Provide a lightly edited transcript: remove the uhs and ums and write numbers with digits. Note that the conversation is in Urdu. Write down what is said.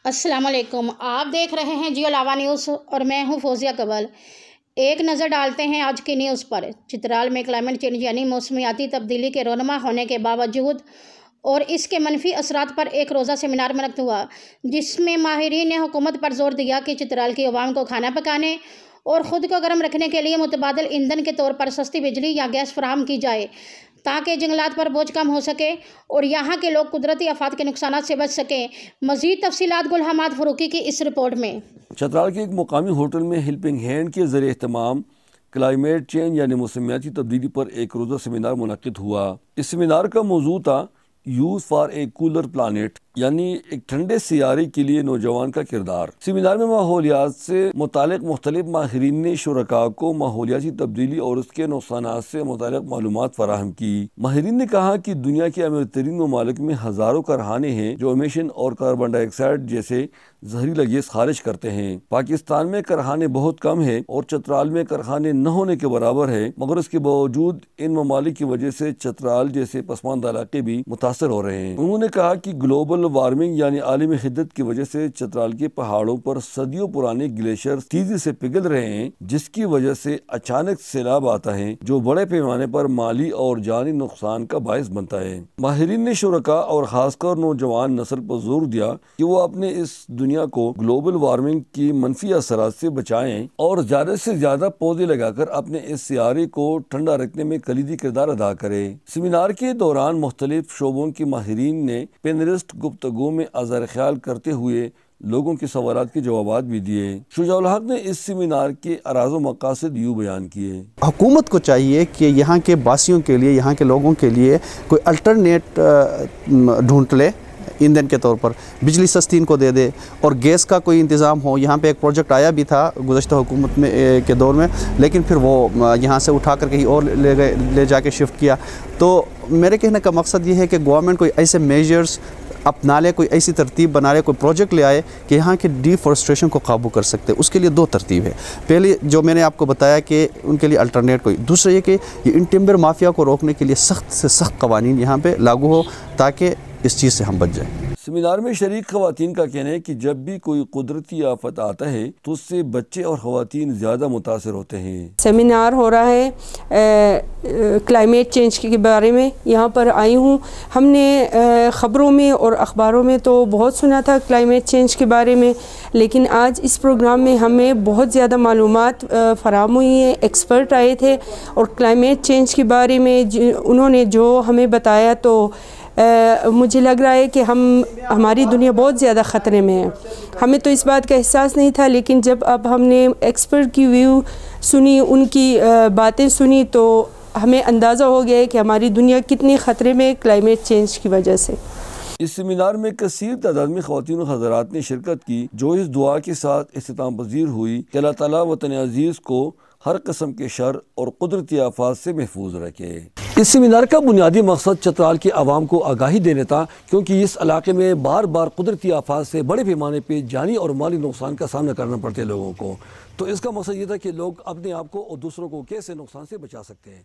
السلام علیکم، آپ دیکھ رہے ہیں جیو لاوا نیوز اور میں ہوں فوزیہ قبل۔ ایک نظر ڈالتے ہیں آج کی نیوز پر۔ چترال میں کلائمیٹ چینج یعنی موسمیاتی تبدیلی کے رونما ہونے کے باوجود اور اس کے منفی اثرات پر ایک روزہ سیمینار منعقد ہوا، جس میں ماہرین نے حکومت پر زور دیا کہ چترال کی عوام کو کھانا پکانے اور خود کو گرم رکھنے کے لیے متبادل ایندھن کے طور پر سستی بجلی یا گیس فراہم کی جائے تاکہ جنگلات پر بوجھ کم ہو سکے اور یہاں کے لوگ قدرتی آفات کے نقصانات سے بچ سکیں۔ مزید تفصیلات گل حماد فروقی کی اس رپورٹ میں۔ چترال کے ایک مقامی ہوٹل میں ہیلپنگ ہینڈ کے زیر اہتمام کلائمیٹ چینج یعنی موسمیاتی تبدیلی پر ایک روزہ سیمینار منعقد ہوا۔ اس سیمینار کا موضوع تھا use for a cooler plant, یعنی ایک ٹھنڈے سیارے کے لیے نوجوان کا کردار۔ سیمینار میں ماحولیات سے متعلق مختلف ماہرین نے شرکاء کو ماحولیاتی تبدیلی اور اس کے نقصانات سے متعلق معلومات فراہم کی۔ ماہرین نے کہا کہ دنیا کے امیر ترین ممالک میں ہزاروں کارخانے ہیں جو امیشن اور کاربن ڈائی آکسائڈ جیسے زہریلا گیس خارج کرتے ہیں۔ پاکستان میں کارخانے بہت کم ہیں اور چترال میں کارخانے نہ ہونے کے برابر ہے، مگر اس کے باوجود ان ممالک کی وجہ سے چترال جیسے پسماندہ علاقے بھی متاثر ہو رہے ہیں۔ انہوں نے کہا کہ گلوبل وارمنگ یعنی عالمی خدت کی وجہ سے چترال کے پہاڑوں پر صدیوں پرانے گلیشیئر تیزی سے پگھل رہے ہیں، جس کی وجہ سے اچانک سیلاب آتا ہے جو بڑے پیمانے پر مالی اور جانی نقصان کا باعث بنتا ہے۔ ماہرین نے شرکاء اور خاص کر نوجوان نسل پر زور دیا کہ وہ اپنے اس دنیا کو گلوبل وارمنگ کی منفی اثرات سے بچائیں اور زیادہ سے زیادہ پودے لگا کر اپنے اس سیارے کو ٹھنڈا رکھنے میں کلیدی کردار ادا کریں۔ سیمینار کے دوران مختلف شعبوں کے ماہرین نے پینلسٹ گفتگو میں اظہار خیال کرتے ہوئے لوگوں کے سوالات کے جوابات بھی دیے۔ شجاع الحق نے اس سیمینار کے اراز و مقاصد یوں بیان کیے۔ حکومت کو چاہیے کہ یہاں کے باسیوں کے لیے، یہاں کے لوگوں کے لیے کوئی الٹرنیٹ ڈھونڈ لے، ایندھن کے طور پر بجلی سستی ان کو دے دے اور گیس کا کوئی انتظام ہو۔ یہاں پہ ایک پروجیکٹ آیا بھی تھا گزشتہ حکومت میں کے دور میں، لیکن پھر وہ یہاں سے اٹھا کر کہیں اور لے جا کے شفٹ کیا۔ تو میرے کہنے کا مقصد یہ ہے کہ گورنمنٹ کوئی ایسے میجرز اپنا لے، کوئی ایسی ترتیب بنا لے، کوئی پروجیکٹ لے آئے کہ یہاں کے ڈیفورسٹریشن کو قابو کر سکتے۔ اس کے لیے دو ترتیب ہے۔ پہلی جو میں نے آپ کو بتایا کہ ان کے لیے الٹرنیٹ کوئی، دوسرا یہ کہ یہ ان ٹمبر مافیا کو روکنے کے لیے سخت سے سخت قوانین یہاں پہ لاگو ہو تاکہ اس چیز سے ہم بچ جائیں۔ سیمینار میں شریک خواتین کا کہنا ہے کہ جب بھی کوئی قدرتی آفت آتا ہے تو اس سے بچے اور خواتین زیادہ متاثر ہوتے ہیں۔ سیمینار ہو رہا ہے کلائمیٹ چینج کے بارے میں، یہاں پر آئی ہوں۔ ہم نے خبروں میں اور اخباروں میں تو بہت سنا تھا کلائمیٹ چینج کے بارے میں، لیکن آج اس پروگرام میں ہمیں بہت زیادہ معلومات فراہم ہوئی ہیں۔ ایکسپرٹ آئے تھے اور کلائمیٹ چینج کے بارے میں انہوں نے جو ہمیں بتایا تو مجھے لگ رہا ہے کہ ہماری دنیا بہت زیادہ خطرے میں ہے۔ ہمیں تو اس بات کا احساس نہیں تھا، لیکن جب اب ہم نے ایکسپرٹ کی ویو سنی، ان کی باتیں سنی، تو ہمیں اندازہ ہو گیا ہے کہ ہماری دنیا کتنی خطرے میں کلائمیٹ چینج کی وجہ سے۔ اس سیمینار میں کثیر تعداد میں خواتین و حضرات نے شرکت کی جو اس دعا کے ساتھ اختتام پذیر ہوئی کہ اللہ تعالیٰ وطن عزیز کو ہر قسم کے شر اور قدرتی آفات سے محفوظ رکھے۔ اس سیمینار کا بنیادی مقصد چترال کے عوام کو آگاہی دینے تھا، کیونکہ اس علاقے میں بار بار قدرتی آفات سے بڑے پیمانے پہ جانی اور مالی نقصان کا سامنا کرنا پڑتے لوگوں کو۔ تو اس کا مقصد یہ تھا کہ لوگ اپنے آپ کو اور دوسروں کو کیسے نقصان سے بچا سکتے ہیں۔